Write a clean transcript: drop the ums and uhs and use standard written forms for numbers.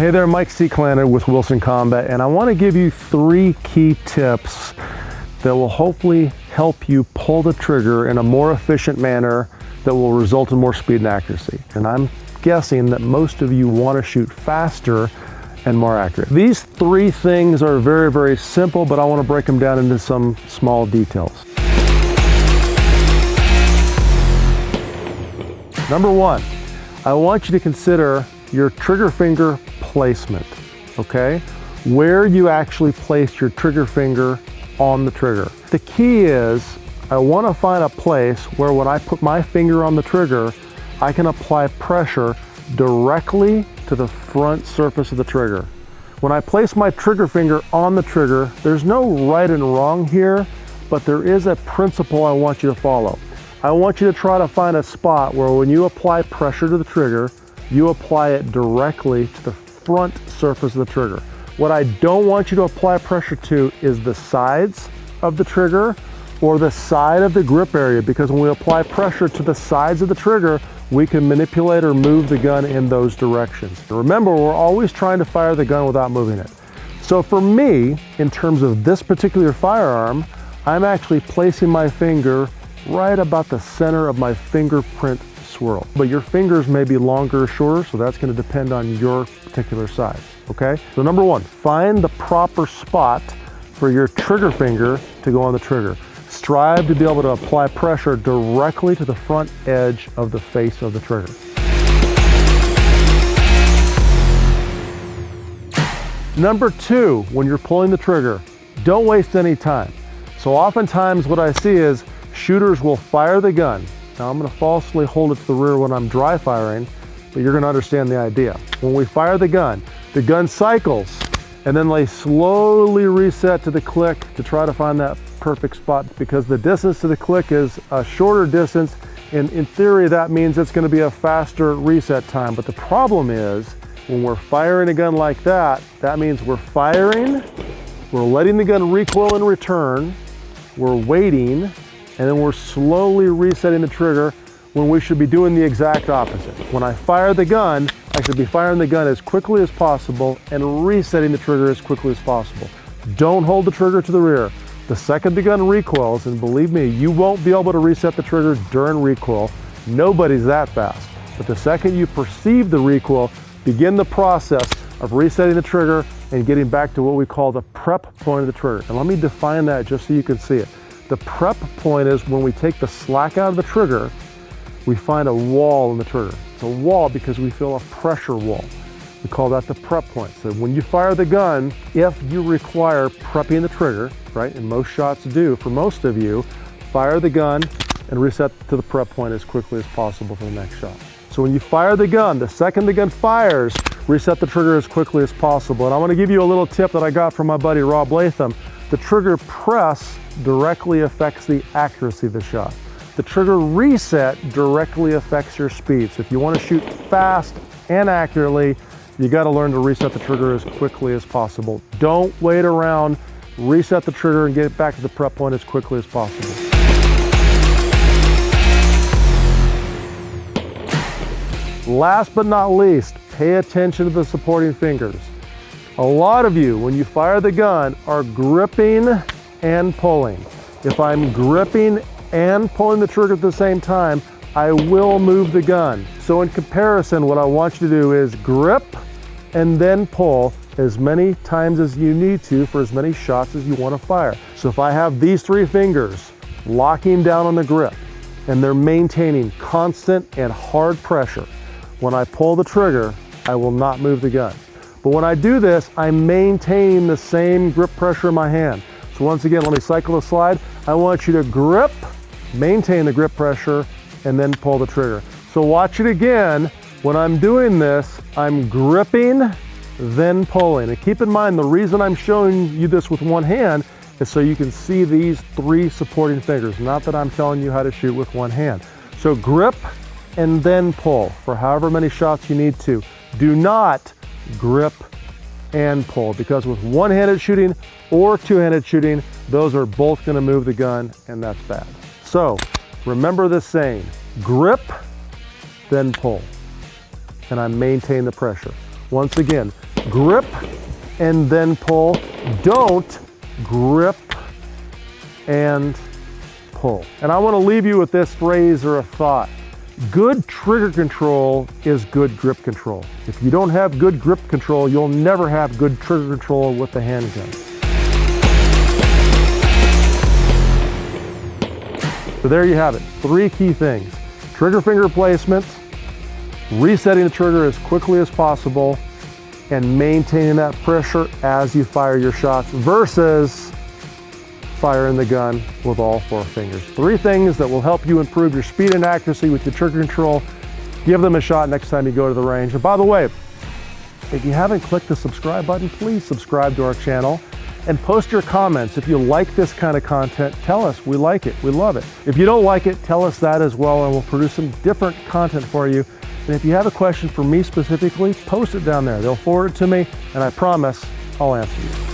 Hey there, Mike Seeklander with Wilson Combat, and I want to give you 3 key tips that will hopefully help you pull the trigger in a more efficient manner that will result in more speed and accuracy. And I'm guessing that most of you want to shoot faster and more accurate. These 3 things are very, very simple, but I want to break them down into some small details. Number 1, I want you to consider your trigger finger placement, okay? Where you actually place your trigger finger on the trigger. The key is I want to find a place where when I put my finger on the trigger, I can apply pressure directly to the front surface of the trigger. When I place my trigger finger on the trigger, there's no right and wrong here, but there is a principle I want you to follow. I want you to try to find a spot where when you apply pressure to the trigger, you apply it directly to the front surface of the trigger. What I don't want you to apply pressure to is the sides of the trigger or the side of the grip area, because when we apply pressure to the sides of the trigger, we can manipulate or move the gun in those directions. Remember, we're always trying to fire the gun without moving it. So for me, in terms of this particular firearm, I'm actually placing my finger right about the center of my fingerprint swirl. But your fingers may be longer or shorter, so that's going to depend on your particular size, okay? So number 1, find the proper spot for your trigger finger to go on the trigger. Strive to be able to apply pressure directly to the front edge of the face of the trigger. Number 2, when you're pulling the trigger, don't waste any time. So oftentimes what I see is shooters will fire the gun. Now I'm going to falsely hold it to the rear when I'm dry firing, but you're going to understand the idea. When we fire the gun cycles, and then they slowly reset to the click to try to find that perfect spot, because the distance to the click is a shorter distance, and in theory that means it's going to be a faster reset time. But the problem is when we're firing a gun like that, that means we're firing, we're letting the gun recoil and return, we're waiting, and then we're slowly resetting the trigger when we should be doing the exact opposite. When I fire the gun, I should be firing the gun as quickly as possible and resetting the trigger as quickly as possible. Don't hold the trigger to the rear. The second the gun recoils, and believe me, you won't be able to reset the trigger during recoil. Nobody's that fast. But the second you perceive the recoil, begin the process of resetting the trigger and getting back to what we call the prep point of the trigger. And let me define that just so you can see it. The prep point is when we take the slack out of the trigger, we find a wall in the trigger. It's a wall because we feel a pressure wall. We call that the prep point. So when you fire the gun, if you require prepping the trigger, right, and most shots do, for most of you, fire the gun and reset to the prep point as quickly as possible for the next shot. So when you fire the gun, the second the gun fires, reset the trigger as quickly as possible. And I want to give you a little tip that I got from my buddy Rob Latham. The trigger press directly affects the accuracy of the shot. The trigger reset directly affects your speed. So if you want to shoot fast and accurately, you got to learn to reset the trigger as quickly as possible. Don't wait around. Reset the trigger and get it back to the prep point as quickly as possible. Last but not least, pay attention to the supporting fingers. A lot of you, when you fire the gun, are gripping and pulling. If I'm gripping and pulling the trigger at the same time, I will move the gun. So in comparison, what I want you to do is grip and then pull as many times as you need to for as many shots as you want to fire. So if I have these 3 fingers locking down on the grip and they're maintaining constant and hard pressure, when I pull the trigger, I will not move the gun. But when I do this, I'm maintaining the same grip pressure in my hand. So once again, let me cycle the slide. I want you to grip, maintain the grip pressure, and then pull the trigger. So watch it again. When I'm doing this, I'm gripping, then pulling. And keep in mind, the reason I'm showing you this with one hand is so you can see these 3 supporting fingers, not that I'm telling you how to shoot with one hand. So grip and then pull for however many shots you need to. Do not grip and pull, because with one-handed shooting or two-handed shooting, those are both going to move the gun, and that's bad. So remember this saying: grip, then pull, and I maintain the pressure. Once again, Grip and then pull. Don't grip and pull. And I want to leave you with this phrase or a thought. Good trigger control is good grip control. If you don't have good grip control, you'll never have good trigger control with the handgun. So there you have it, 3 key things. Trigger finger placement, resetting the trigger as quickly as possible, and maintaining that pressure as you fire your shots versus firing the gun with all 4 fingers. 3 things that will help you improve your speed and accuracy with your trigger control. Give them a shot next time you go to the range. And by the way, if you haven't clicked the subscribe button, please subscribe to our channel and post your comments. If you like this kind of content, tell us. We like it, we love it. If you don't like it, tell us that as well, and we'll produce some different content for you. And if you have a question for me specifically, post it down there. They'll forward it to me, and I promise I'll answer you.